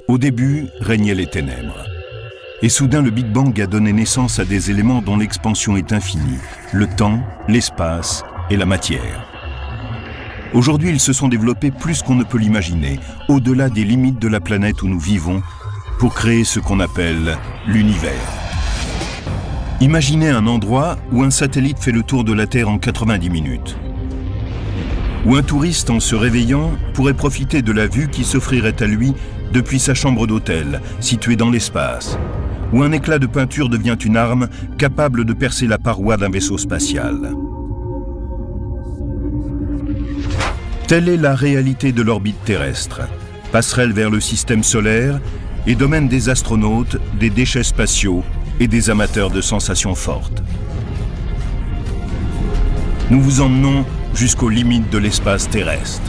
Au début, régnaient les ténèbres. Et soudain, le Big Bang a donné naissance à des éléments dont l'expansion est infinie. Le temps, l'espace et la matière. Aujourd'hui, ils se sont développés plus qu'on ne peut l'imaginer, au-delà des limites de la planète où nous vivons, pour créer ce qu'on appelle l'univers. Imaginez un endroit où un satellite fait le tour de la Terre en 90 minutes. Où un touriste, en se réveillant, pourrait profiter de la vue qui s'offrirait à lui depuis sa chambre d'hôtel, située dans l'espace. Où un éclat de peinture devient une arme capable de percer la paroi d'un vaisseau spatial. Telle est la réalité de l'orbite terrestre, passerelle vers le système solaire et domaine des astronautes, des déchets spatiaux et des amateurs de sensations fortes. Nous vous emmenons jusqu'aux limites de l'espace terrestre.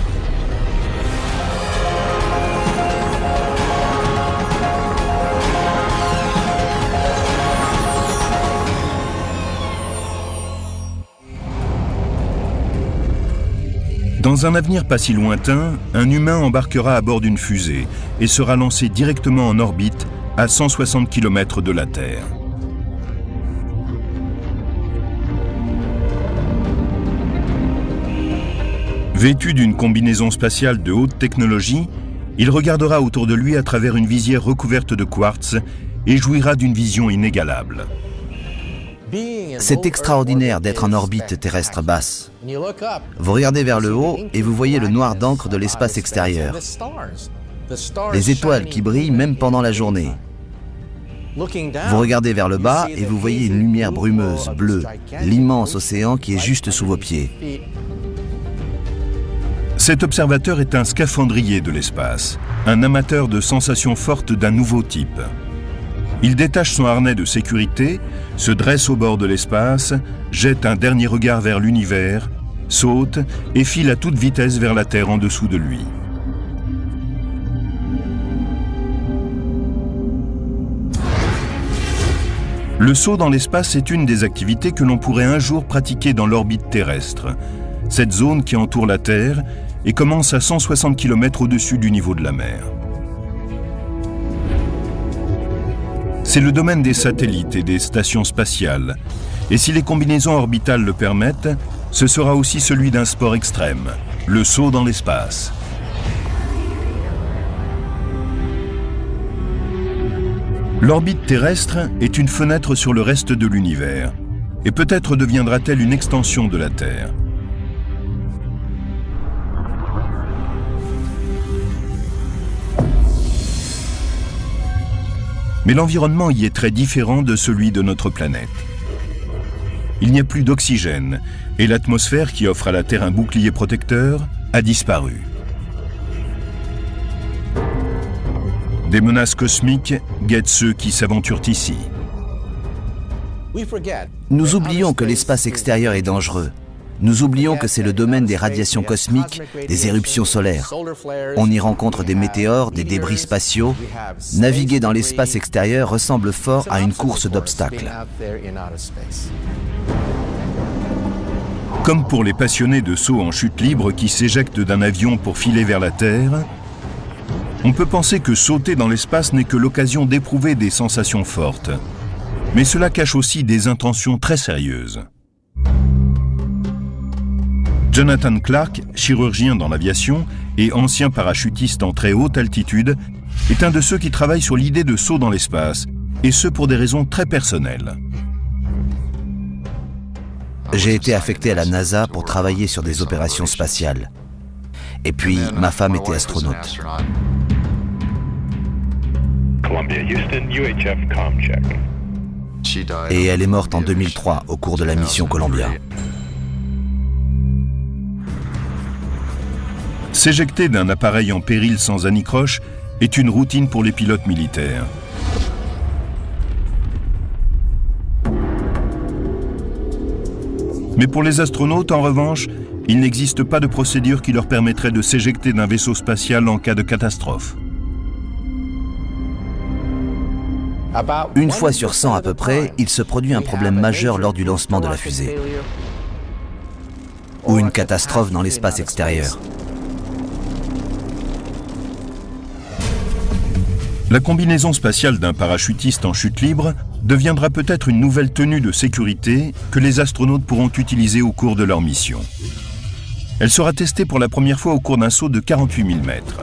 Dans un avenir pas si lointain, un humain embarquera à bord d'une fusée et sera lancé directement en orbite à 160 km de la Terre. Vêtu d'une combinaison spatiale de haute technologie, il regardera autour de lui à travers une visière recouverte de quartz et jouira d'une vision inégalable. C'est extraordinaire d'être en orbite terrestre basse. Vous regardez vers le haut et vous voyez le noir d'encre de l'espace extérieur. Les étoiles qui brillent même pendant la journée. Vous regardez vers le bas et vous voyez une lumière brumeuse, bleue, l'immense océan qui est juste sous vos pieds. Cet observateur est un scaphandrier de l'espace, un amateur de sensations fortes d'un nouveau type. Il détache son harnais de sécurité, se dresse au bord de l'espace, jette un dernier regard vers l'univers, saute et file à toute vitesse vers la Terre en dessous de lui. Le saut dans l'espace est une des activités que l'on pourrait un jour pratiquer dans l'orbite terrestre, cette zone qui entoure la Terre et commence à 160 km au-dessus du niveau de la mer. C'est le domaine des satellites et des stations spatiales. Et si les combinaisons orbitales le permettent, ce sera aussi celui d'un sport extrême, le saut dans l'espace. L'orbite terrestre est une fenêtre sur le reste de l'univers, et peut-être deviendra-t-elle une extension de la Terre. Mais l'environnement y est très différent de celui de notre planète. Il n'y a plus d'oxygène et l'atmosphère qui offre à la Terre un bouclier protecteur a disparu. Des menaces cosmiques guettent ceux qui s'aventurent ici. Nous oublions que l'espace extérieur est dangereux. Nous oublions que c'est le domaine des radiations cosmiques, des éruptions solaires. On y rencontre des météores, des débris spatiaux. Naviguer dans l'espace extérieur ressemble fort à une course d'obstacles. Comme pour les passionnés de saut en chute libre qui s'éjectent d'un avion pour filer vers la Terre, on peut penser que sauter dans l'espace n'est que l'occasion d'éprouver des sensations fortes. Mais cela cache aussi des intentions très sérieuses. Jonathan Clark, chirurgien dans l'aviation et ancien parachutiste en très haute altitude, est un de ceux qui travaillent sur l'idée de saut dans l'espace, et ce pour des raisons très personnelles. J'ai été affecté à la NASA pour travailler sur des opérations spatiales. Et puis, ma femme était astronaute. Et elle est morte en 2003 au cours de la mission Columbia. S'éjecter d'un appareil en péril sans anicroche est une routine pour les pilotes militaires. Mais pour les astronautes, en revanche, il n'existe pas de procédure qui leur permettrait de s'éjecter d'un vaisseau spatial en cas de catastrophe. Une fois sur 100 à peu près, il se produit un problème majeur lors du lancement de la fusée. Ou une catastrophe dans l'espace extérieur. La combinaison spatiale d'un parachutiste en chute libre deviendra peut-être une nouvelle tenue de sécurité que les astronautes pourront utiliser au cours de leur mission. Elle sera testée pour la première fois au cours d'un saut de 48 000 mètres.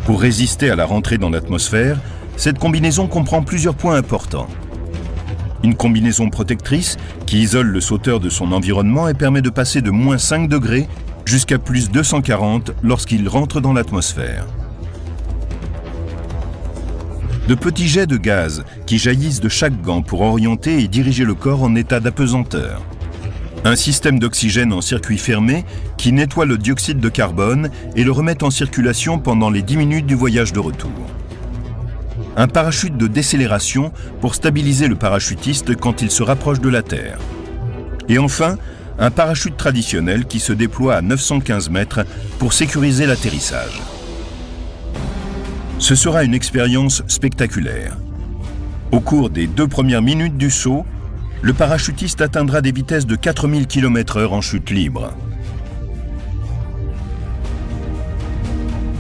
Pour résister à la rentrée dans l'atmosphère, cette combinaison comprend plusieurs points importants. Une combinaison protectrice qui isole le sauteur de son environnement et permet de passer de moins 5 degrés jusqu'à plus 240 lorsqu'il rentre dans l'atmosphère. De petits jets de gaz qui jaillissent de chaque gant pour orienter et diriger le corps en état d'apesanteur. Un système d'oxygène en circuit fermé qui nettoie le dioxyde de carbone et le remet en circulation pendant les 10 minutes du voyage de retour. Un parachute de décélération pour stabiliser le parachutiste quand il se rapproche de la Terre. Et enfin, un parachute traditionnel qui se déploie à 915 mètres pour sécuriser l'atterrissage. Ce sera une expérience spectaculaire. Au cours des 2 premières minutes du saut, le parachutiste atteindra des vitesses de 4000 km/h en chute libre.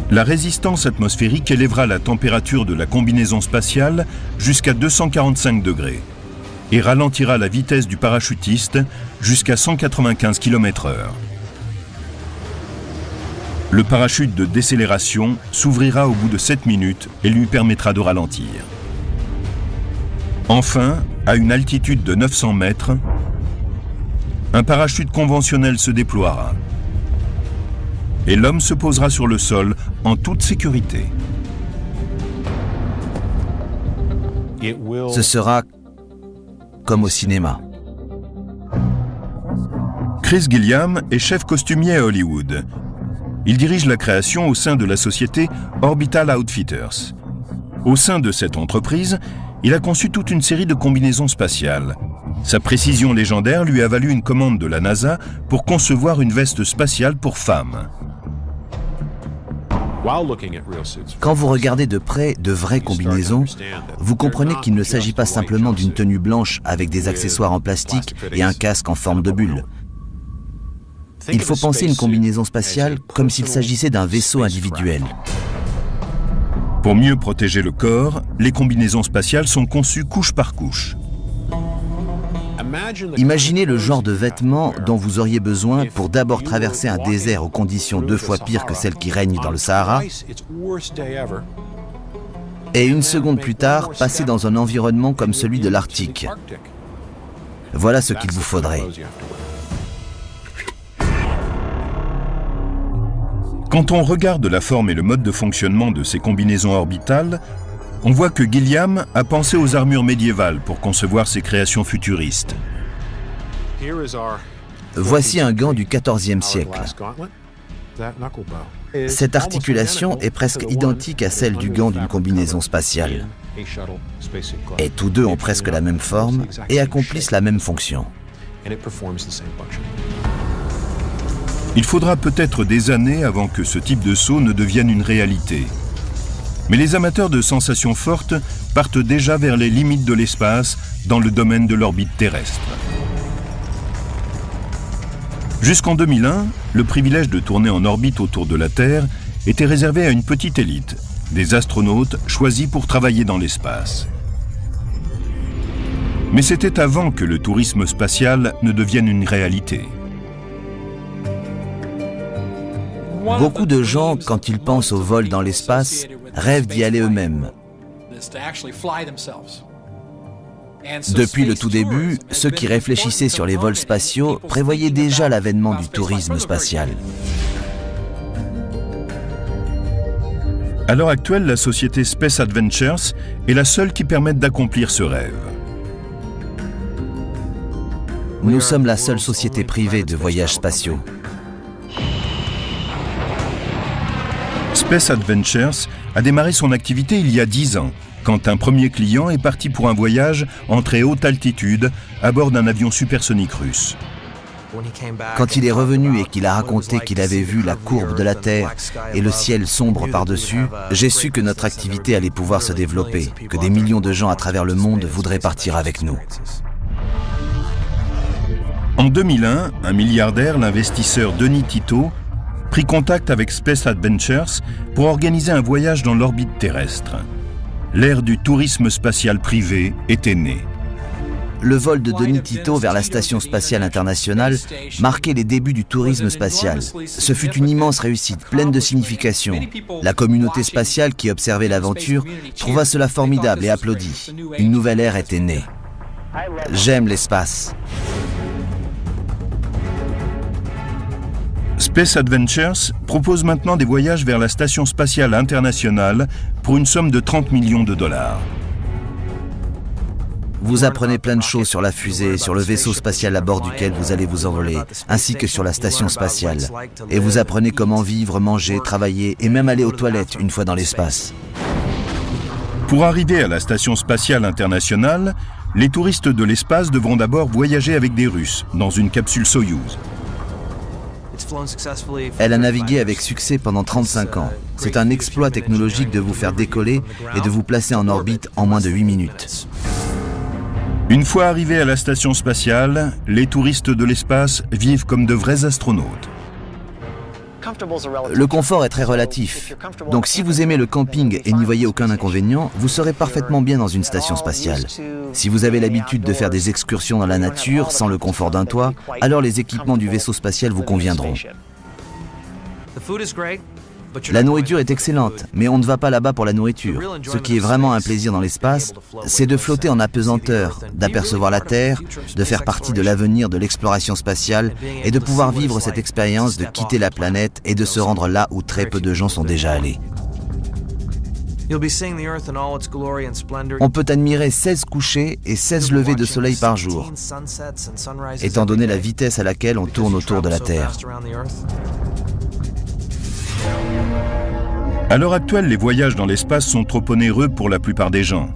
La résistance atmosphérique élèvera la température de la combinaison spatiale jusqu'à 245 degrés et ralentira la vitesse du parachutiste jusqu'à 195 km/h. Le parachute de décélération s'ouvrira au bout de 7 minutes et lui permettra de ralentir. Enfin, à une altitude de 900 mètres, un parachute conventionnel se déploiera. Et l'homme se posera sur le sol en toute sécurité. Ce sera comme au cinéma. Chris Gilliam est chef costumier à Hollywood. Il dirige la création au sein de la société Orbital Outfitters. Au sein de cette entreprise, il a conçu toute une série de combinaisons spatiales. Sa précision légendaire lui a valu une commande de la NASA pour concevoir une veste spatiale pour femmes. Quand vous regardez de près de vraies combinaisons, vous comprenez qu'il ne s'agit pas simplement d'une tenue blanche avec des accessoires en plastique et un casque en forme de bulle. Il faut penser une combinaison spatiale comme s'il s'agissait d'un vaisseau individuel. Pour mieux protéger le corps, les combinaisons spatiales sont conçues couche par couche. Imaginez le genre de vêtements dont vous auriez besoin pour d'abord traverser un désert aux conditions 2 fois pires que celles qui règnent dans le Sahara, et une seconde plus tard, passer dans un environnement comme celui de l'Arctique. Voilà ce qu'il vous faudrait. Quand on regarde la forme et le mode de fonctionnement de ces combinaisons orbitales, on voit que Gilliam a pensé aux armures médiévales pour concevoir ses créations futuristes. Voici un gant du XIVe siècle. Cette articulation est presque identique à celle du gant d'une combinaison spatiale. Et tous deux ont presque la même forme et accomplissent la même fonction. Il faudra peut-être des années avant que ce type de saut ne devienne une réalité. Mais les amateurs de sensations fortes partent déjà vers les limites de l'espace dans le domaine de l'orbite terrestre. Jusqu'en 2001, le privilège de tourner en orbite autour de la Terre était réservé à une petite élite, des astronautes choisis pour travailler dans l'espace. Mais c'était avant que le tourisme spatial ne devienne une réalité. Beaucoup de gens, quand ils pensent au vol dans l'espace, rêvent d'y aller eux-mêmes. Depuis le tout début, ceux qui réfléchissaient sur les vols spatiaux prévoyaient déjà l'avènement du tourisme spatial. À l'heure actuelle, la société Space Adventures est la seule qui permette d'accomplir ce rêve. Nous sommes la seule société privée de voyages spatiaux. Space Adventures a démarré son activité il y a 10 ans, quand un premier client est parti pour un voyage en très haute altitude à bord d'un avion supersonique russe. Quand il est revenu et qu'il a raconté qu'il avait vu la courbe de la Terre et le ciel sombre par-dessus, j'ai su que notre activité allait pouvoir se développer, que des millions de gens à travers le monde voudraient partir avec nous. En 2001, un milliardaire, l'investisseur Denis Tito, prit contact avec Space Adventures pour organiser un voyage dans l'orbite terrestre. L'ère du tourisme spatial privé était née. Le vol de Denis Tito vers la Station spatiale internationale marquait les débuts du tourisme spatial. Ce fut une immense réussite, pleine de signification. La communauté spatiale qui observait l'aventure trouva cela formidable et applaudit. Une nouvelle ère était née. J'aime l'espace. Space Adventures propose maintenant des voyages vers la Station spatiale internationale pour une somme de 30 millions de dollars. Vous apprenez plein de choses sur la fusée, sur le vaisseau spatial à bord duquel vous allez vous envoler, ainsi que sur la station spatiale. Et vous apprenez comment vivre, manger, travailler et même aller aux toilettes une fois dans l'espace. Pour arriver à la Station spatiale internationale, les touristes de l'espace devront d'abord voyager avec des Russes dans une capsule Soyouz. Elle a navigué avec succès pendant 35 ans. C'est un exploit technologique de vous faire décoller et de vous placer en orbite en moins de 8 minutes. Une fois arrivés à la station spatiale, les touristes de l'espace vivent comme de vrais astronautes. Le confort est très relatif. Donc si vous aimez le camping et n'y voyez aucun inconvénient, vous serez parfaitement bien dans une station spatiale. Si vous avez l'habitude de faire des excursions dans la nature sans le confort d'un toit, alors les équipements du vaisseau spatial vous conviendront. La nourriture est excellente, mais on ne va pas là-bas pour la nourriture. Ce qui est vraiment un plaisir dans l'espace, c'est de flotter en apesanteur, d'apercevoir la Terre, de faire partie de l'avenir de l'exploration spatiale et de pouvoir vivre cette expérience de quitter la planète et de se rendre là où très peu de gens sont déjà allés. On peut admirer 16 couchers et 16 levées de soleil par jour, étant donné la vitesse à laquelle on tourne autour de la Terre. À l'heure actuelle, les voyages dans l'espace sont trop onéreux pour la plupart des gens.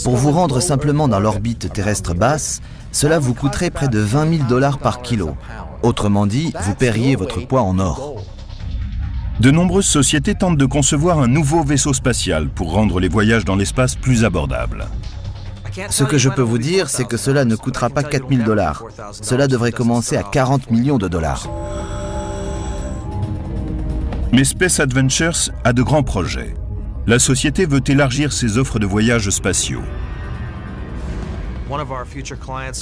Pour vous rendre simplement dans l'orbite terrestre basse, cela vous coûterait près de 20 000 $ par kilo. Autrement dit, vous paieriez votre poids en or. De nombreuses sociétés tentent de concevoir un nouveau vaisseau spatial pour rendre les voyages dans l'espace plus abordables. Ce que je peux vous dire, c'est que cela ne coûtera pas 4 000 $. Cela devrait commencer à 40 millions de dollars. Mais Space Adventures a de grands projets. La société veut élargir ses offres de voyages spatiaux.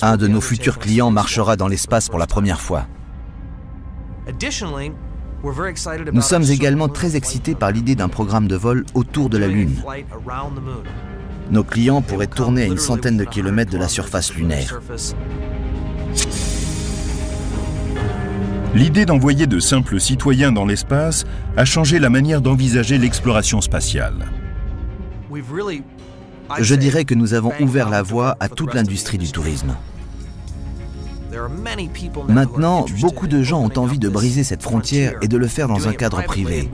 Un de nos futurs clients marchera dans l'espace pour la première fois. Nous sommes également très excités par l'idée d'un programme de vol autour de la Lune. Nos clients pourraient tourner à une centaine de kilomètres de la surface lunaire. L'idée d'envoyer de simples citoyens dans l'espace a changé la manière d'envisager l'exploration spatiale. Je dirais que nous avons ouvert la voie à toute l'industrie du tourisme. Maintenant, beaucoup de gens ont envie de briser cette frontière et de le faire dans un cadre privé.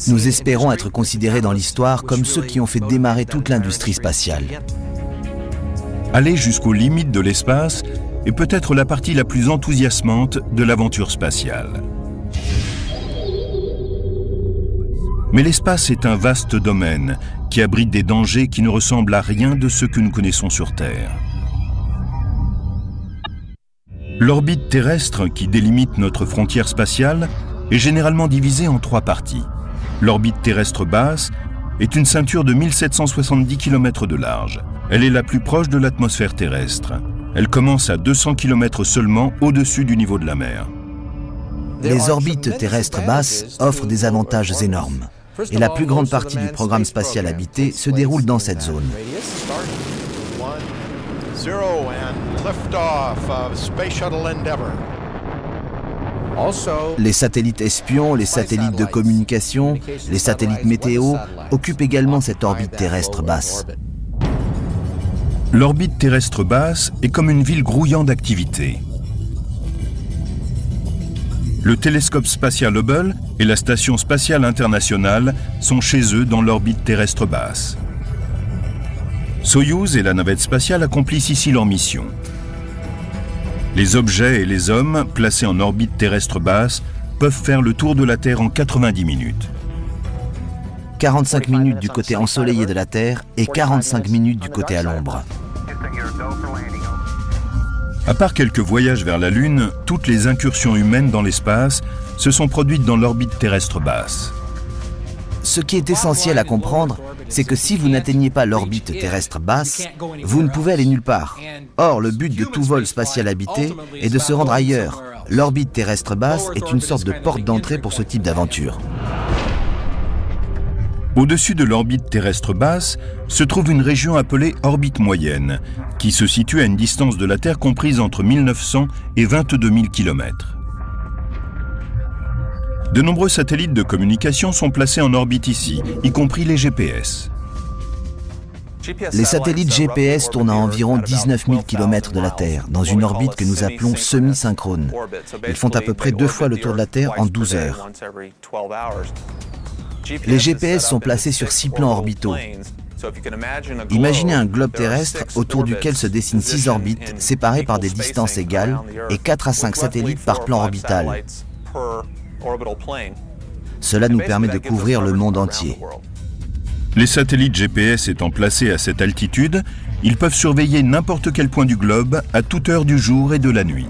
Nous espérons être considérés dans l'histoire comme ceux qui ont fait démarrer toute l'industrie spatiale. Aller jusqu'aux limites de l'espace est peut-être la partie la plus enthousiasmante de l'aventure spatiale. Mais l'espace est un vaste domaine qui abrite des dangers qui ne ressemblent à rien de ce que nous connaissons sur Terre. L'orbite terrestre qui délimite notre frontière spatiale est généralement divisée en 3 parties. L'orbite terrestre basse est une ceinture de 1770 km de large. Elle est la plus proche de l'atmosphère terrestre. Elle commence à 200 km seulement au-dessus du niveau de la mer. Les orbites terrestres basses offrent des avantages énormes. Et la plus grande partie du programme spatial habité se déroule dans cette zone. Les satellites espions, les satellites de communication, les satellites météo occupent également cette orbite terrestre basse. L'orbite terrestre basse est comme une ville grouillant d'activité. Le télescope spatial Hubble et la Station spatiale internationale sont chez eux dans l'orbite terrestre basse. Soyouz et la navette spatiale accomplissent ici leur mission. Les objets et les hommes placés en orbite terrestre basse peuvent faire le tour de la Terre en 90 minutes. 45 minutes du côté ensoleillé de la Terre et 45 minutes du côté à l'ombre. À part quelques voyages vers la Lune, toutes les incursions humaines dans l'espace se sont produites dans l'orbite terrestre basse. Ce qui est essentiel à comprendre, c'est que si vous n'atteignez pas l'orbite terrestre basse, vous ne pouvez aller nulle part. Or, le but de tout vol spatial habité est de se rendre ailleurs. L'orbite terrestre basse est une sorte de porte d'entrée pour ce type d'aventure. Au-dessus de l'orbite terrestre basse se trouve une région appelée orbite moyenne, qui se situe à une distance de la Terre comprise entre 1900 et 22 000 km. De nombreux satellites de communication sont placés en orbite ici, y compris les GPS. Les satellites GPS tournent à environ 19 000 km de la Terre, dans une orbite que nous appelons semi-synchrone. Ils font à peu près 2 fois le tour de la Terre en 12 heures. Les GPS sont placés sur 6 plans orbitaux. Imaginez un globe terrestre autour duquel se dessinent 6 orbites séparées par des distances égales et 4 à 5 satellites par plan orbital. Cela nous permet de couvrir le monde entier. Les satellites GPS étant placés à cette altitude, ils peuvent surveiller n'importe quel point du globe à toute heure du jour et de la nuit.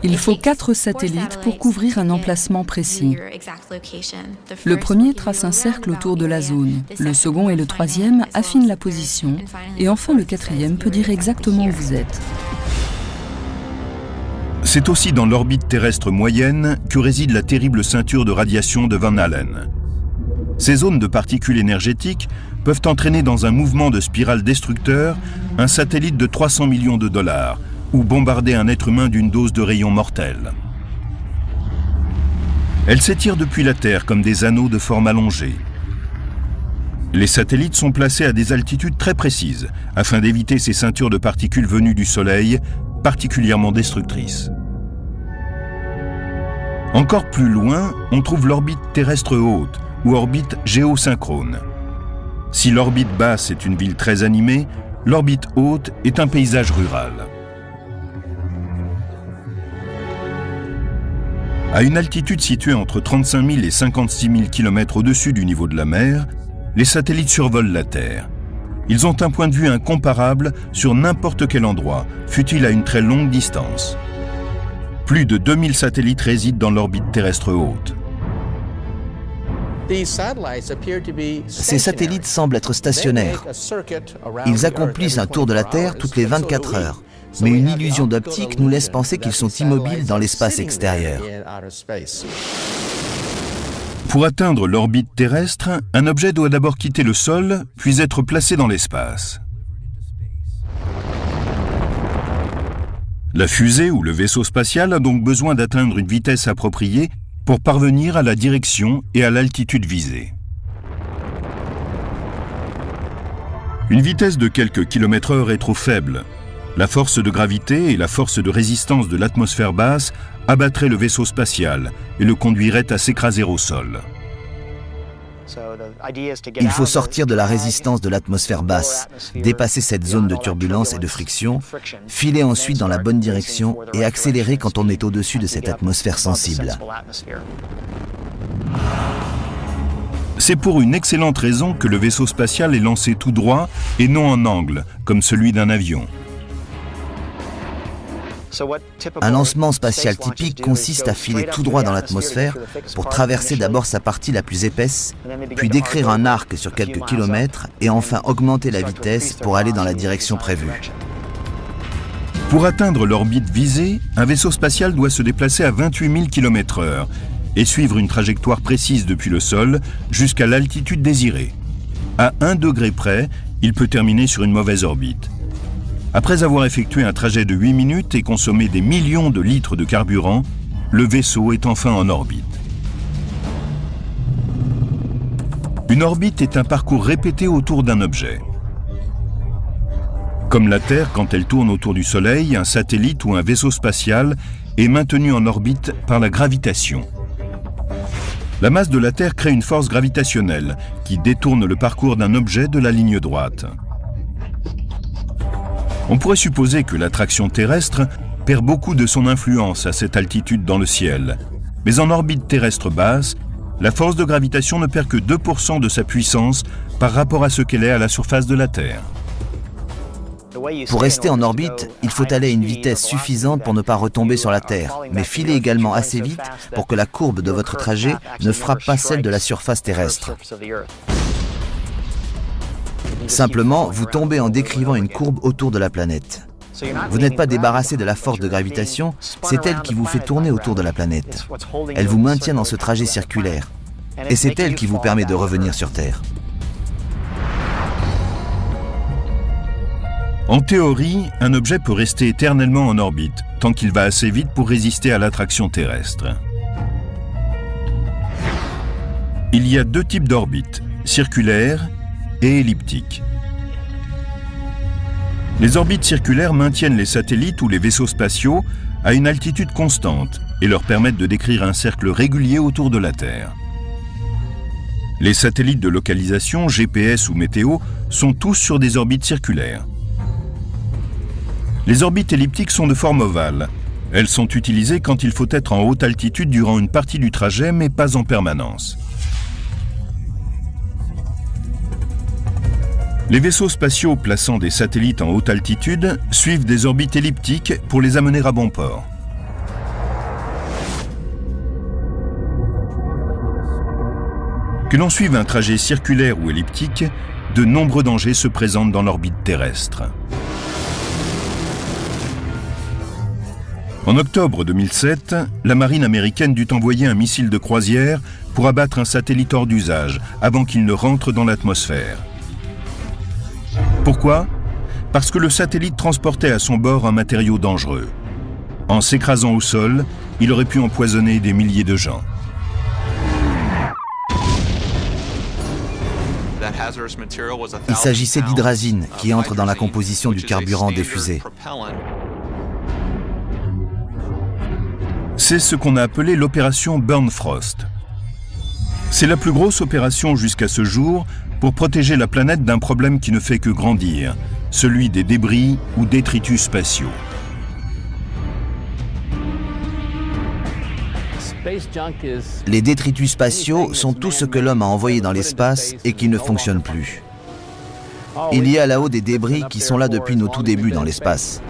Il faut 4 satellites pour couvrir un emplacement précis. Le premier trace un cercle autour de la zone, le second et le troisième affinent la position, et enfin le quatrième peut dire exactement où vous êtes. C'est aussi dans l'orbite terrestre moyenne que réside la terrible ceinture de radiation de Van Allen. Ces zones de particules énergétiques peuvent entraîner dans un mouvement de spirale destructeur un satellite de 300 millions de dollars ou bombarder un être humain d'une dose de rayons mortels. Elles s'étirent depuis la Terre comme des anneaux de forme allongée. Les satellites sont placés à des altitudes très précises afin d'éviter ces ceintures de particules venues du Soleil, particulièrement destructrices. Encore plus loin, on trouve l'orbite terrestre haute ou orbite géosynchrone. Si l'orbite basse est une ville très animée, l'orbite haute est un paysage rural. À une altitude située entre 35 000 et 56 000 km au-dessus du niveau de la mer, les satellites survolent la Terre. Ils ont un point de vue incomparable sur n'importe quel endroit, fût-il à une très longue distance. Plus de 2000 satellites résident dans l'orbite terrestre haute. Ces satellites semblent être stationnaires. Ils accomplissent un tour de la Terre toutes les 24 heures. Mais une illusion d'optique nous laisse penser qu'ils sont immobiles dans l'espace extérieur. Pour atteindre l'orbite terrestre, un objet doit d'abord quitter le sol, puis être placé dans l'espace. La fusée ou le vaisseau spatial a donc besoin d'atteindre une vitesse appropriée pour parvenir à la direction et à l'altitude visée. Une vitesse de quelques km/h est trop faible. La force de gravité et la force de résistance de l'atmosphère basse abattraient le vaisseau spatial et le conduiraient à s'écraser au sol. Il faut sortir de la résistance de l'atmosphère basse, dépasser cette zone de turbulence et de friction, filer ensuite dans la bonne direction et accélérer quand on est au-dessus de cette atmosphère sensible. C'est pour une excellente raison que le vaisseau spatial est lancé tout droit et non en angle, comme celui d'un avion. Un lancement spatial typique consiste à filer tout droit dans l'atmosphère pour traverser d'abord sa partie la plus épaisse, puis décrire un arc sur quelques kilomètres et enfin augmenter la vitesse pour aller dans la direction prévue. Pour atteindre l'orbite visée, un vaisseau spatial doit se déplacer à 28 000 km/h et suivre une trajectoire précise depuis le sol jusqu'à l'altitude désirée. À 1 degré près, il peut terminer sur une mauvaise orbite. Après avoir effectué un trajet de 8 minutes et consommé des millions de litres de carburant, le vaisseau est enfin en orbite. Une orbite est un parcours répété autour d'un objet. Comme la Terre, quand elle tourne autour du Soleil, un satellite ou un vaisseau spatial est maintenu en orbite par la gravitation. La masse de la Terre crée une force gravitationnelle qui détourne le parcours d'un objet de la ligne droite. On pourrait supposer que l'attraction terrestre perd beaucoup de son influence à cette altitude dans le ciel. Mais en orbite terrestre basse, la force de gravitation ne perd que 2% de sa puissance par rapport à ce qu'elle est à la surface de la Terre. Pour rester en orbite, il faut aller à une vitesse suffisante pour ne pas retomber sur la Terre, mais filer également assez vite pour que la courbe de votre trajet ne frappe pas celle de la surface terrestre. Simplement, vous tombez en décrivant une courbe autour de la planète. Vous n'êtes pas débarrassé de la force de gravitation, c'est elle qui vous fait tourner autour de la planète. Elle vous maintient dans ce trajet circulaire. Et c'est elle qui vous permet de revenir sur Terre. En théorie, un objet peut rester éternellement en orbite, tant qu'il va assez vite pour résister à l'attraction terrestre. Il y a deux types d'orbites, circulaires et elliptiques. Les orbites circulaires maintiennent les satellites ou les vaisseaux spatiaux à une altitude constante et leur permettent de décrire un cercle régulier autour de la Terre. Les satellites de localisation, GPS ou météo, sont tous sur des orbites circulaires. Les orbites elliptiques sont de forme ovale. Elles sont utilisées quand il faut être en haute altitude durant une partie du trajet, mais pas en permanence. Les vaisseaux spatiaux plaçant des satellites en haute altitude suivent des orbites elliptiques pour les amener à bon port. Que l'on suive un trajet circulaire ou elliptique, de nombreux dangers se présentent dans l'orbite terrestre. En octobre 2007, la marine américaine dut envoyer un missile de croisière pour abattre un satellite hors d'usage avant qu'il ne rentre dans l'atmosphère. Pourquoi? Parce que le satellite transportait à son bord un matériau dangereux. En s'écrasant au sol, il aurait pu empoisonner des milliers de gens. Il s'agissait d'hydrazine qui entre dans la composition du carburant des fusées. C'est ce qu'on a appelé l'opération Burn Frost. C'est la plus grosse opération jusqu'à ce jour pour protéger la planète d'un problème qui ne fait que grandir, celui des débris ou détritus spatiaux. Les détritus spatiaux sont tout ce que l'homme a envoyé dans l'espace et qui ne fonctionne plus. Il y a là-haut des débris qui sont là depuis nos tout débuts dans l'espace.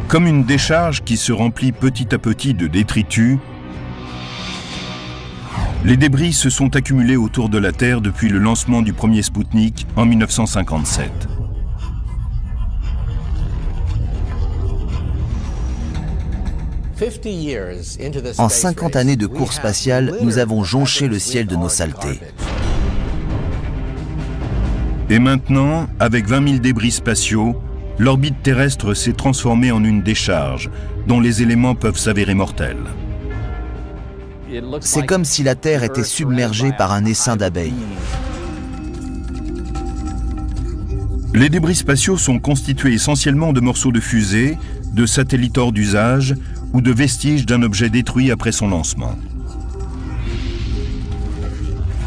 Comme une décharge qui se remplit petit à petit de détritus, les débris se sont accumulés autour de la Terre depuis le lancement du premier Spoutnik en 1957. En 50 années de course spatiale, nous avons jonché le ciel de nos saletés. Et maintenant, avec 20 000 débris spatiaux, l'orbite terrestre s'est transformée en une décharge, dont les éléments peuvent s'avérer mortels. C'est comme si la Terre était submergée par un essaim d'abeilles. Les débris spatiaux sont constitués essentiellement de morceaux de fusées, de satellites hors d'usage ou de vestiges d'un objet détruit après son lancement.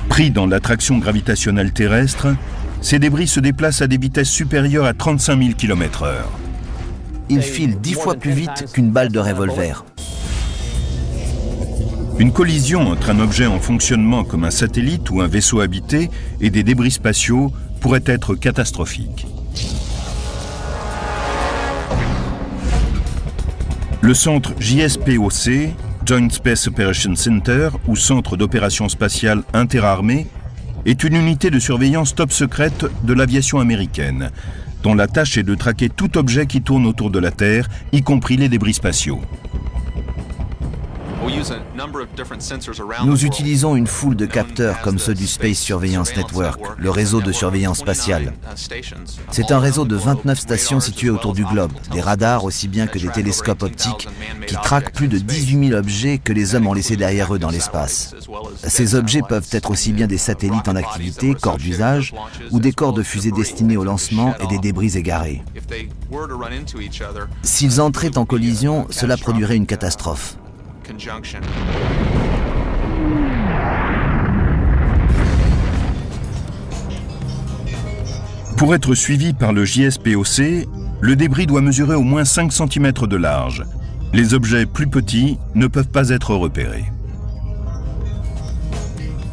Pris dans l'attraction gravitationnelle terrestre, ces débris se déplacent à des vitesses supérieures à 35 000 km/h. Ils filent 10 fois plus vite qu'une balle de revolver. Une collision entre un objet en fonctionnement comme un satellite ou un vaisseau habité et des débris spatiaux pourrait être catastrophique. Le centre JSPOC, Joint Space Operations Center, ou Centre d'opération spatiale interarmée, est une unité de surveillance top secrète de l'aviation américaine, dont la tâche est de traquer tout objet qui tourne autour de la Terre, y compris les débris spatiaux. Nous utilisons une foule de capteurs comme ceux du Space Surveillance Network, le réseau de surveillance spatiale. C'est un réseau de 29 stations situées autour du globe, des radars aussi bien que des télescopes optiques qui traquent plus de 18 000 objets que les hommes ont laissés derrière eux dans l'espace. Ces objets peuvent être aussi bien des satellites en activité, corps d'usage, ou des corps de fusées destinés au lancement et des débris égarés. S'ils entraient en collision, cela produirait une catastrophe. Pour être suivi par le JSPOC, le débris doit mesurer au moins 5 cm de large. Les objets plus petits ne peuvent pas être repérés.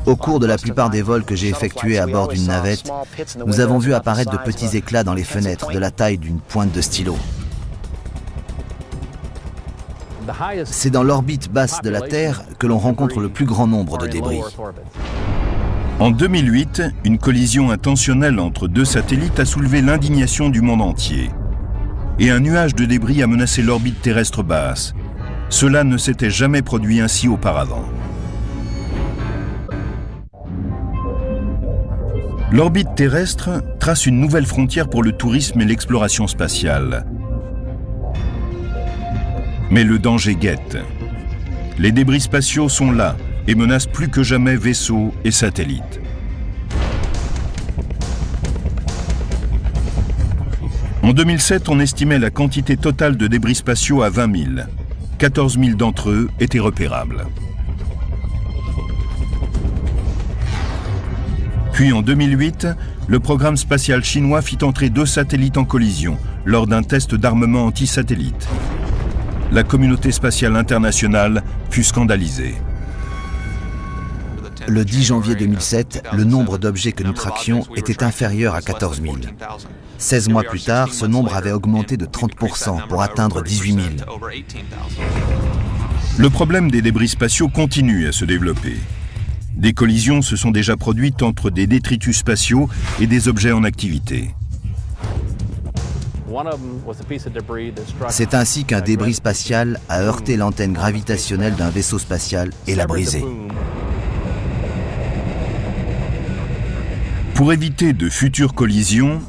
Au cours de la plupart des vols que j'ai effectués à bord d'une navette, nous avons vu apparaître de petits éclats dans les fenêtres de la taille d'une pointe de stylo. C'est dans l'orbite basse de la Terre que l'on rencontre le plus grand nombre de débris. En 2008, une collision intentionnelle entre deux satellites a soulevé l'indignation du monde entier. Et un nuage de débris a menacé l'orbite terrestre basse. Cela ne s'était jamais produit ainsi auparavant. L'orbite terrestre trace une nouvelle frontière pour le tourisme et l'exploration spatiale. Mais le danger guette. Les débris spatiaux sont là et menacent plus que jamais vaisseaux et satellites. En 2007, on estimait la quantité totale de débris spatiaux à 20 000. 14 000 d'entre eux étaient repérables. Puis en 2008, le programme spatial chinois fit entrer 2 satellites en collision lors d'un test d'armement anti-satellite. La communauté spatiale internationale fut scandalisée. Le 10 janvier 2007, le nombre d'objets que nous traquions était inférieur à 14 000. 16 mois plus tard, ce nombre avait augmenté de 30% pour atteindre 18 000. Le problème des débris spatiaux continue à se développer. Des collisions se sont déjà produites entre des détritus spatiaux et des objets en activité. C'est ainsi qu'un débris spatial a heurté l'antenne gravitationnelle d'un vaisseau spatial et l'a brisé. Pour éviter de futures collisions,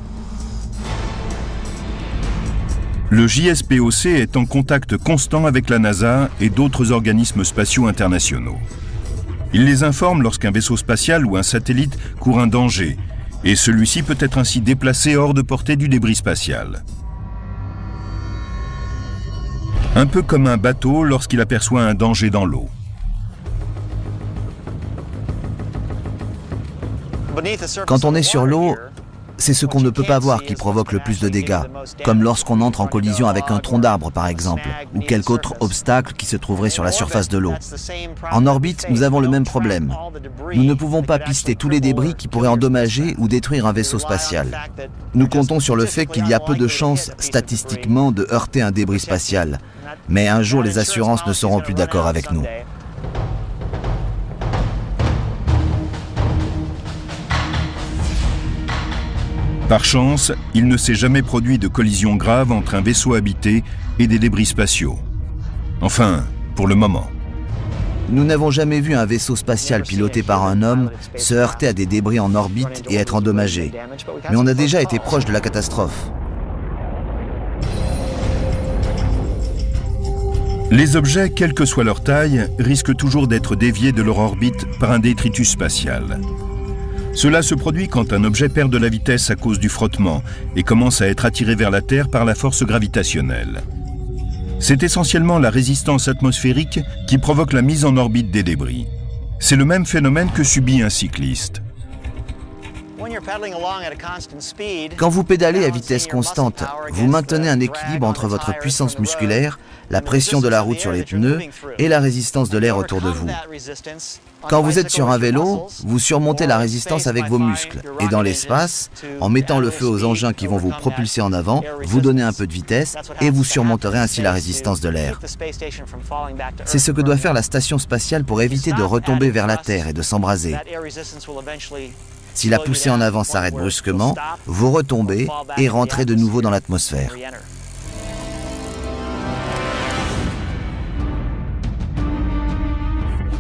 le JSPOC est en contact constant avec la NASA et d'autres organismes spatiaux internationaux. Il les informe lorsqu'un vaisseau spatial ou un satellite court un danger, et celui-ci peut être ainsi déplacé hors de portée du débris spatial. Un peu comme un bateau lorsqu'il aperçoit un danger dans l'eau. Quand on est sur l'eau, c'est ce qu'on ne peut pas voir qui provoque le plus de dégâts, comme lorsqu'on entre en collision avec un tronc d'arbre par exemple, ou quelque autre obstacle qui se trouverait sur la surface de l'eau. En orbite, nous avons le même problème. Nous ne pouvons pas pister tous les débris qui pourraient endommager ou détruire un vaisseau spatial. Nous comptons sur le fait qu'il y a peu de chances, statistiquement, de heurter un débris spatial. Mais un jour, les assurances ne seront plus d'accord avec nous. Par chance, il ne s'est jamais produit de collision grave entre un vaisseau habité et des débris spatiaux. Enfin, pour le moment. Nous n'avons jamais vu un vaisseau spatial piloté par un homme se heurter à des débris en orbite et être endommagé. Mais on a déjà été proche de la catastrophe. Les objets, quelle que soit leur taille, risquent toujours d'être déviés de leur orbite par un détritus spatial. Cela se produit quand un objet perd de la vitesse à cause du frottement et commence à être attiré vers la Terre par la force gravitationnelle. C'est essentiellement la résistance atmosphérique qui provoque la mise en orbite des débris. C'est le même phénomène que subit un cycliste. Quand vous pédalez à vitesse constante, vous maintenez un équilibre entre votre puissance musculaire, la pression de la route sur les pneus et la résistance de l'air autour de vous. Quand vous êtes sur un vélo, vous surmontez la résistance avec vos muscles et dans l'espace, en mettant le feu aux engins qui vont vous propulser en avant, vous donnez un peu de vitesse et vous surmonterez ainsi la résistance de l'air. C'est ce que doit faire la station spatiale pour éviter de retomber vers la Terre et de s'embraser. Si la poussée en avant s'arrête brusquement, vous retombez et rentrez de nouveau dans l'atmosphère.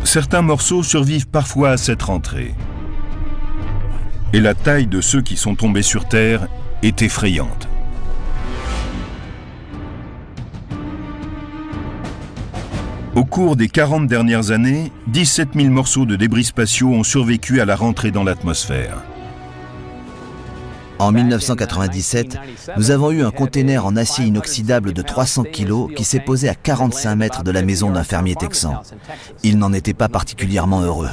Certains morceaux survivent parfois à cette rentrée. Et la taille de ceux qui sont tombés sur Terre est effrayante. Au cours des 40 dernières années, 17 000 morceaux de débris spatiaux ont survécu à la rentrée dans l'atmosphère. En 1997, nous avons eu un container en acier inoxydable de 300 kg qui s'est posé à 45 mètres de la maison d'un fermier texan. Il n'en était pas particulièrement heureux.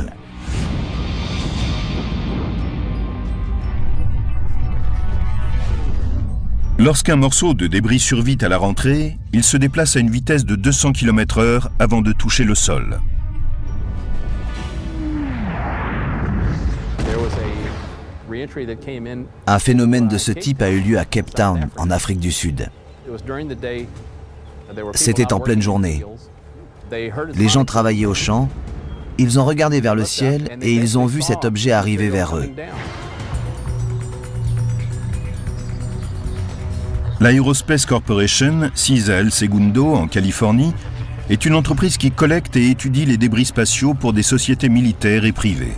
Lorsqu'un morceau de débris survit à la rentrée, il se déplace à une vitesse de 200 km/h avant de toucher le sol. Un phénomène de ce type a eu lieu à Cape Town, en Afrique du Sud. C'était en pleine journée. Les gens travaillaient au champ, ils ont regardé vers le ciel et ils ont vu cet objet arriver vers eux. L'Aerospace Corporation, sise à El Segundo, en Californie, est une entreprise qui collecte et étudie les débris spatiaux pour des sociétés militaires et privées.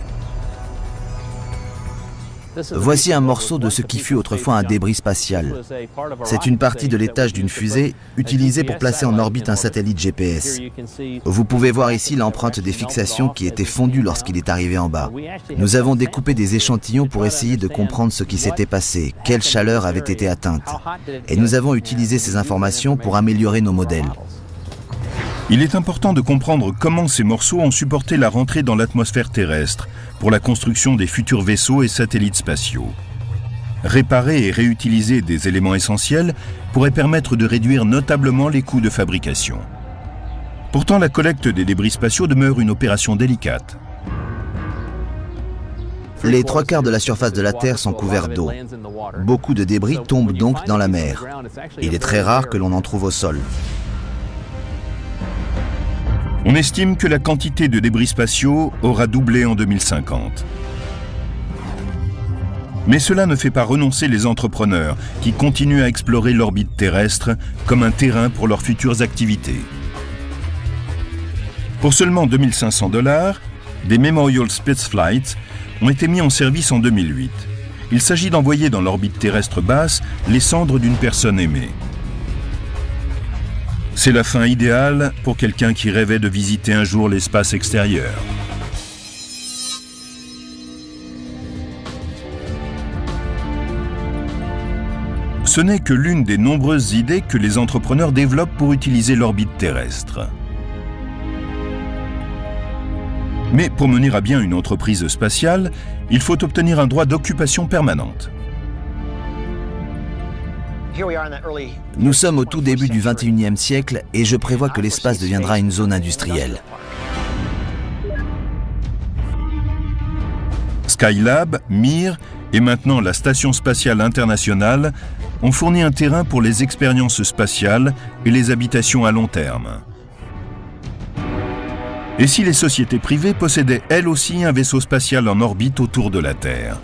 Voici un morceau de ce qui fut autrefois un débris spatial. C'est une partie de l'étage d'une fusée utilisée pour placer en orbite un satellite GPS. Vous pouvez voir ici l'empreinte des fixations qui était fondue lorsqu'il est arrivé en bas. Nous avons découpé des échantillons pour essayer de comprendre ce qui s'était passé, quelle chaleur avait été atteinte. Et nous avons utilisé ces informations pour améliorer nos modèles. Il est important de comprendre comment ces morceaux ont supporté la rentrée dans l'atmosphère terrestre pour la construction des futurs vaisseaux et satellites spatiaux. Réparer et réutiliser des éléments essentiels pourrait permettre de réduire notablement les coûts de fabrication. Pourtant, la collecte des débris spatiaux demeure une opération délicate. Les 3/4 de la surface de la Terre sont couverts d'eau. Beaucoup de débris tombent donc dans la mer. Il est très rare que l'on en trouve au sol. On estime que la quantité de débris spatiaux aura doublé en 2050. Mais cela ne fait pas renoncer les entrepreneurs qui continuent à explorer l'orbite terrestre comme un terrain pour leurs futures activités. Pour seulement $2 500, des Memorial Spaceflights ont été mis en service en 2008. Il s'agit d'envoyer dans l'orbite terrestre basse les cendres d'une personne aimée. C'est la fin idéale pour quelqu'un qui rêvait de visiter un jour l'espace extérieur. Ce n'est que l'une des nombreuses idées que les entrepreneurs développent pour utiliser l'orbite terrestre. Mais pour mener à bien une entreprise spatiale, il faut obtenir un droit d'occupation permanente. Nous sommes au tout début du XXIe siècle et je prévois que l'espace deviendra une zone industrielle. Skylab, Mir et maintenant la Station spatiale internationale ont fourni un terrain pour les expériences spatiales et les habitations à long terme. Et si les sociétés privées possédaient elles aussi un vaisseau spatial en orbite autour de la Terre ?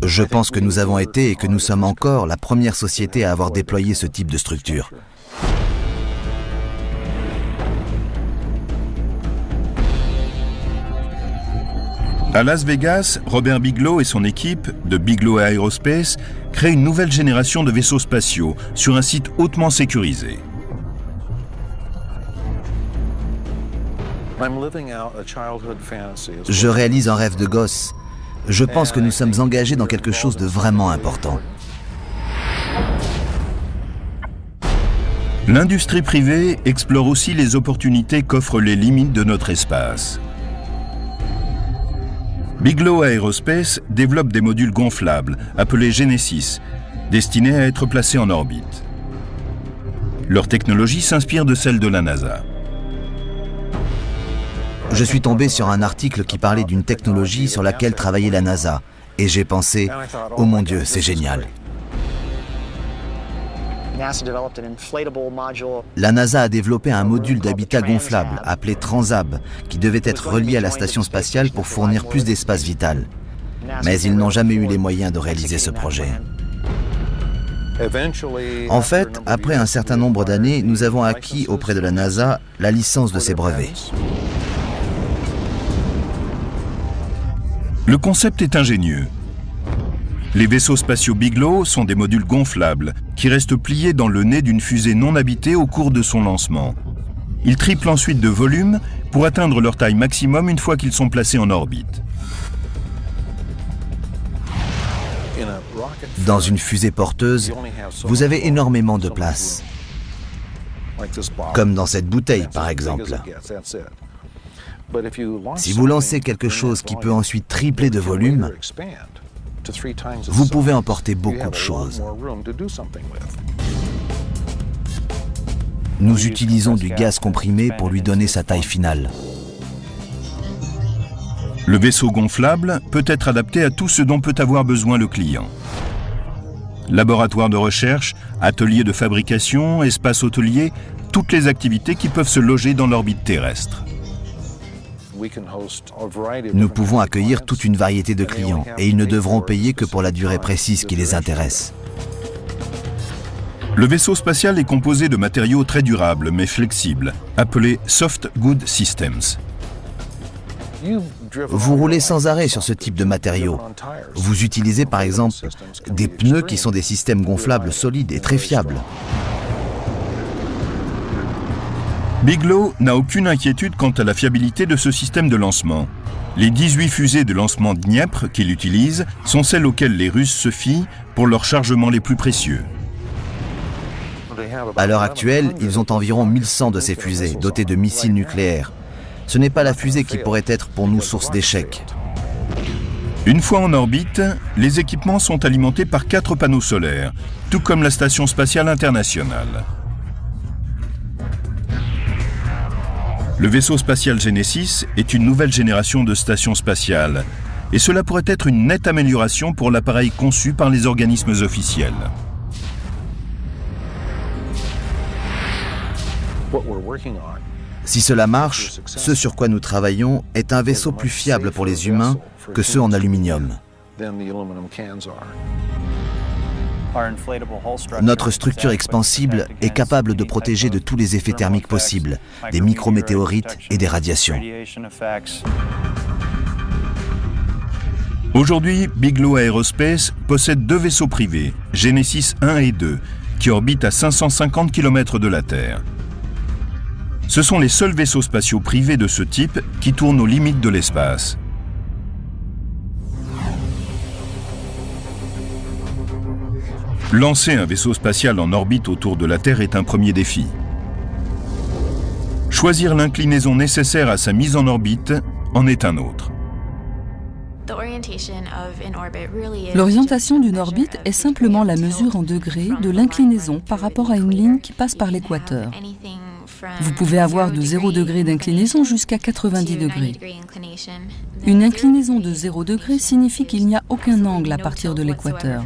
Je pense que nous avons été et que nous sommes encore la première société à avoir déployé ce type de structure. À Las Vegas, Robert Bigelow et son équipe de Bigelow Aerospace créent une nouvelle génération de vaisseaux spatiaux sur un site hautement sécurisé. Je réalise un rêve de gosse. Je pense que nous sommes engagés dans quelque chose de vraiment important. L'industrie privée explore aussi les opportunités qu'offrent les limites de notre espace. Bigelow Aerospace développe des modules gonflables, appelés Genesis, destinés à être placés en orbite. Leur technologie s'inspire de celle de la NASA. Je suis tombé sur un article qui parlait d'une technologie sur laquelle travaillait la NASA. Et j'ai pensé, oh mon Dieu, c'est génial. La NASA a développé un module d'habitat gonflable appelé Transab qui devait être relié à la station spatiale pour fournir plus d'espace vital. Mais ils n'ont jamais eu les moyens de réaliser ce projet. En fait, après un certain nombre d'années, nous avons acquis auprès de la NASA la licence de ces brevets. Le concept est ingénieux. Les vaisseaux spatiaux Bigelow sont des modules gonflables qui restent pliés dans le nez d'une fusée non habitée au cours de son lancement. Ils triplent ensuite de volume pour atteindre leur taille maximum une fois qu'ils sont placés en orbite. Dans une fusée porteuse, vous avez énormément de place. Comme dans cette bouteille, par exemple. Si vous lancez quelque chose qui peut ensuite tripler de volume, vous pouvez emporter beaucoup de choses. Nous utilisons du gaz comprimé pour lui donner sa taille finale. Le vaisseau gonflable peut être adapté à tout ce dont peut avoir besoin le client. Laboratoire de recherche, atelier de fabrication, espace hôtelier, toutes les activités qui peuvent se loger dans l'orbite terrestre. Nous pouvons accueillir toute une variété de clients et ils ne devront payer que pour la durée précise qui les intéresse. Le vaisseau spatial est composé de matériaux très durables mais flexibles, appelés Soft Good Systems. Vous roulez sans arrêt sur ce type de matériaux. Vous utilisez par exemple des pneus qui sont des systèmes gonflables solides et très fiables. Bigelow n'a aucune inquiétude quant à la fiabilité de ce système de lancement. Les 18 fusées de lancement Dniepr qu'il utilise sont celles auxquelles les Russes se fient pour leurs chargements les plus précieux. À l'heure actuelle, ils ont environ 1100 de ces fusées, dotées de missiles nucléaires. Ce n'est pas la fusée qui pourrait être pour nous source d'échecs. Une fois en orbite, les équipements sont alimentés par 4 panneaux solaires, tout comme la Station spatiale internationale. Le vaisseau spatial Genesis est une nouvelle génération de stations spatiales, et cela pourrait être une nette amélioration pour l'appareil conçu par les organismes officiels. Si cela marche, ce sur quoi nous travaillons est un vaisseau plus fiable pour les humains que ceux en aluminium. Notre structure expansible est capable de protéger de tous les effets thermiques possibles, des micrométéorites et des radiations. Aujourd'hui, Bigelow Aerospace possède 2 vaisseaux privés, Genesis 1 et 2, qui orbitent à 550 km de la Terre. Ce sont les seuls vaisseaux spatiaux privés de ce type qui tournent aux limites de l'espace. Lancer un vaisseau spatial en orbite autour de la Terre est un premier défi. Choisir l'inclinaison nécessaire à sa mise en orbite en est un autre. L'orientation d'une orbite est simplement la mesure en degrés de l'inclinaison par rapport à une ligne qui passe par l'équateur. Vous pouvez avoir de 0 degré d'inclinaison jusqu'à 90 degrés. Une inclinaison de 0 degré signifie qu'il n'y a aucun angle à partir de l'équateur.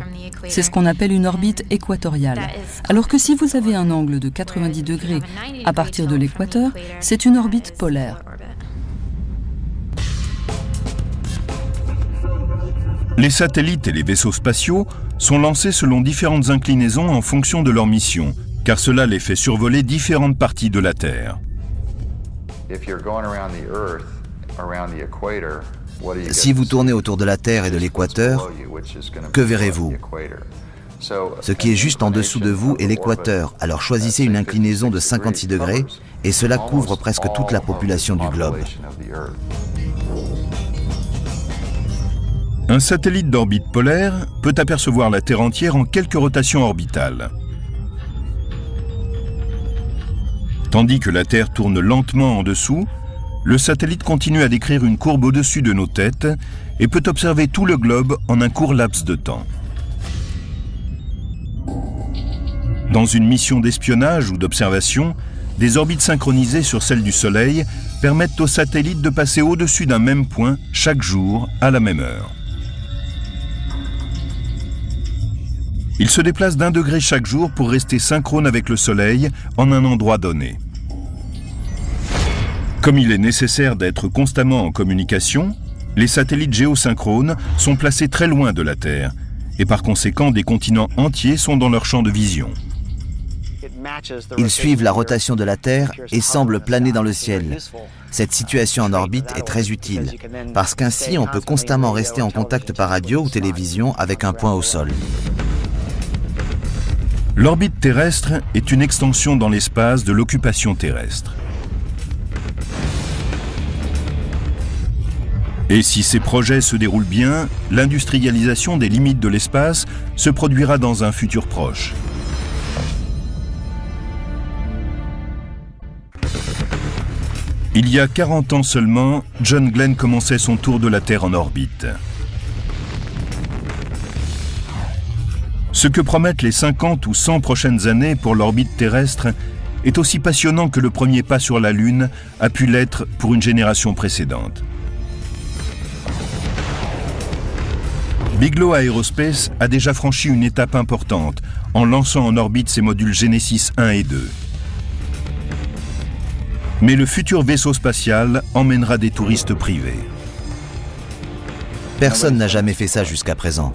C'est ce qu'on appelle une orbite équatoriale. Alors que si vous avez un angle de 90 degrés à partir de l'équateur, c'est une orbite polaire. Les satellites et les vaisseaux spatiaux sont lancés selon différentes inclinaisons en fonction de leur mission, car cela les fait survoler différentes parties de la Terre. Si vous tournez autour de la Terre et de l'équateur, que verrez-vous? Ce qui est juste en dessous de vous est l'équateur, alors choisissez une inclinaison de 56 degrés et cela couvre presque toute la population du globe. Un satellite d'orbite polaire peut apercevoir la Terre entière en quelques rotations orbitales. Tandis que la Terre tourne lentement en dessous, le satellite continue à décrire une courbe au-dessus de nos têtes et peut observer tout le globe en un court laps de temps. Dans une mission d'espionnage ou d'observation, des orbites synchronisées sur celles du Soleil permettent au satellite de passer au-dessus d'un même point chaque jour à la même heure. Il se déplace d'1 degré chaque jour pour rester synchrone avec le Soleil en un endroit donné. Comme il est nécessaire d'être constamment en communication, les satellites géosynchrones sont placés très loin de la Terre et par conséquent des continents entiers sont dans leur champ de vision. Ils suivent la rotation de la Terre et semblent planer dans le ciel. Cette situation en orbite est très utile, parce qu'ainsi on peut constamment rester en contact par radio ou télévision avec un point au sol. L'orbite terrestre est une extension dans l'espace de l'occupation terrestre. Et si ces projets se déroulent bien, l'industrialisation des limites de l'espace se produira dans un futur proche. Il y a 40 ans seulement, John Glenn commençait son tour de la Terre en orbite. Ce que promettent les 50 ou 100 prochaines années pour l'orbite terrestre est aussi passionnant que le premier pas sur la Lune a pu l'être pour une génération précédente. Bigelow Aerospace a déjà franchi une étape importante en lançant en orbite ses modules Genesis 1 et 2. Mais le futur vaisseau spatial emmènera des touristes privés. Personne n'a jamais fait ça jusqu'à présent.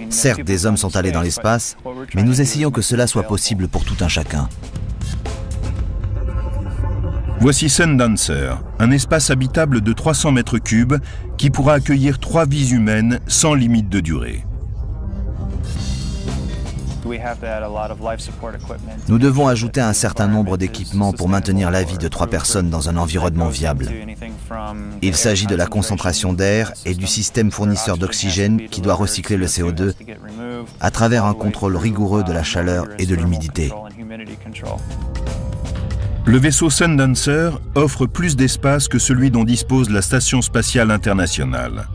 Certes, des hommes sont allés dans l'espace, mais nous essayons que cela soit possible pour tout un chacun. Voici Sundancer, un espace habitable de 300 mètres cubes qui pourra accueillir 3 vies humaines sans limite de durée. Nous devons ajouter un certain nombre d'équipements pour maintenir la vie de 3 personnes dans un environnement viable. Il s'agit de la concentration d'air et du système fournisseur d'oxygène qui doit recycler le CO2 à travers un contrôle rigoureux de la chaleur et de l'humidité. Le vaisseau Sundancer offre plus d'espace que celui dont dispose la Station spatiale internationale.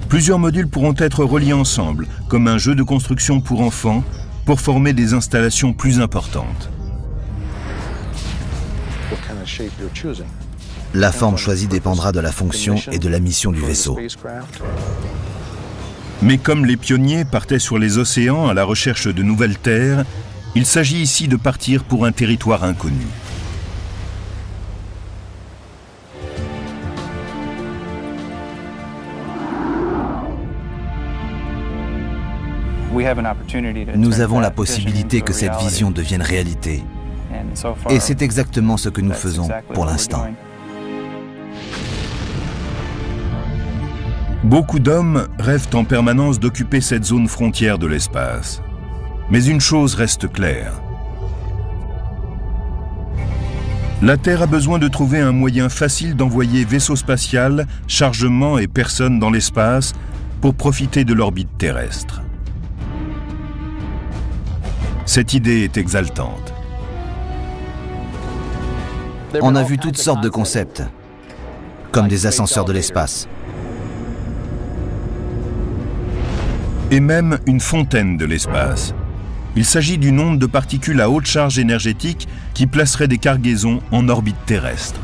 Plusieurs modules pourront être reliés ensemble, comme un jeu de construction pour enfants, pour former des installations plus importantes. La forme choisie dépendra de la fonction et de la mission du vaisseau. Mais comme les pionniers partaient sur les océans à la recherche de nouvelles terres, il s'agit ici de partir pour un territoire inconnu. Nous avons la possibilité que cette vision devienne réalité. Et c'est exactement ce que nous faisons pour l'instant. Beaucoup d'hommes rêvent en permanence d'occuper cette zone frontière de l'espace. Mais une chose reste claire. La Terre a besoin de trouver un moyen facile d'envoyer vaisseau spatial, chargement et personnes dans l'espace pour profiter de l'orbite terrestre. Cette idée est exaltante. On a vu toutes sortes de concepts, comme des ascenseurs de l'espace. Et même une fontaine de l'espace. Il s'agit d'une onde de particules à haute charge énergétique qui placerait des cargaisons en orbite terrestre.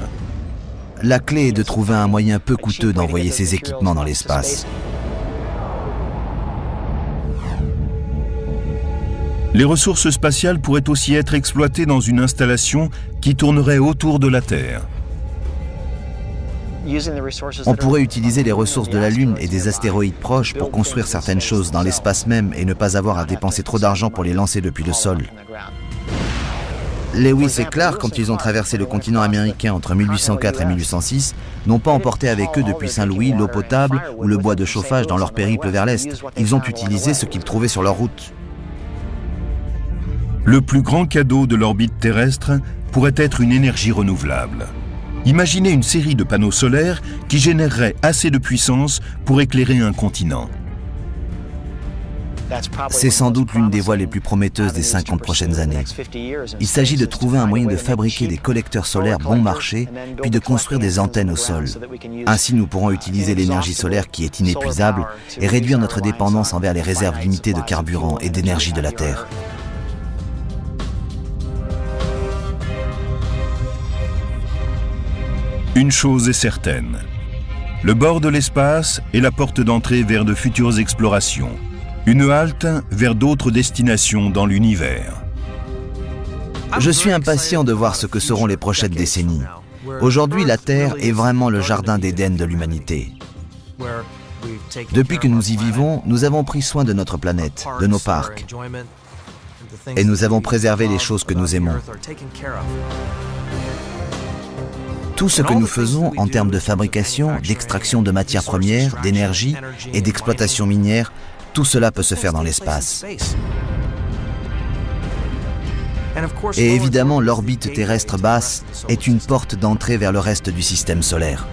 La clé est de trouver un moyen peu coûteux d'envoyer ces équipements dans l'espace. Les ressources spatiales pourraient aussi être exploitées dans une installation qui tournerait autour de la Terre. On pourrait utiliser les ressources de la Lune et des astéroïdes proches pour construire certaines choses dans l'espace même et ne pas avoir à dépenser trop d'argent pour les lancer depuis le sol. Lewis et Clark, quand ils ont traversé le continent américain entre 1804 et 1806, n'ont pas emporté avec eux depuis Saint-Louis l'eau potable ou le bois de chauffage dans leur périple vers l'Est. Ils ont utilisé ce qu'ils trouvaient sur leur route. Le plus grand cadeau de l'orbite terrestre pourrait être une énergie renouvelable. Imaginez une série de panneaux solaires qui généreraient assez de puissance pour éclairer un continent. C'est sans doute l'une des voies les plus prometteuses des 50 prochaines années. Il s'agit de trouver un moyen de fabriquer des collecteurs solaires bon marché, puis de construire des antennes au sol. Ainsi, nous pourrons utiliser l'énergie solaire qui est inépuisable et réduire notre dépendance envers les réserves limitées de carburant et d'énergie de la Terre. Une chose est certaine, le bord de l'espace est la porte d'entrée vers de futures explorations, une halte vers d'autres destinations dans l'univers. Je suis impatient de voir ce que seront les prochaines décennies. Aujourd'hui, la Terre est vraiment le jardin d'Éden de l'humanité. Depuis que nous y vivons, nous avons pris soin de notre planète, de nos parcs, et nous avons préservé les choses que nous aimons. Tout ce que nous faisons en termes de fabrication, d'extraction de matières premières, d'énergie et d'exploitation minière, tout cela peut se faire dans l'espace. Et évidemment, l'orbite terrestre basse est une porte d'entrée vers le reste du système solaire.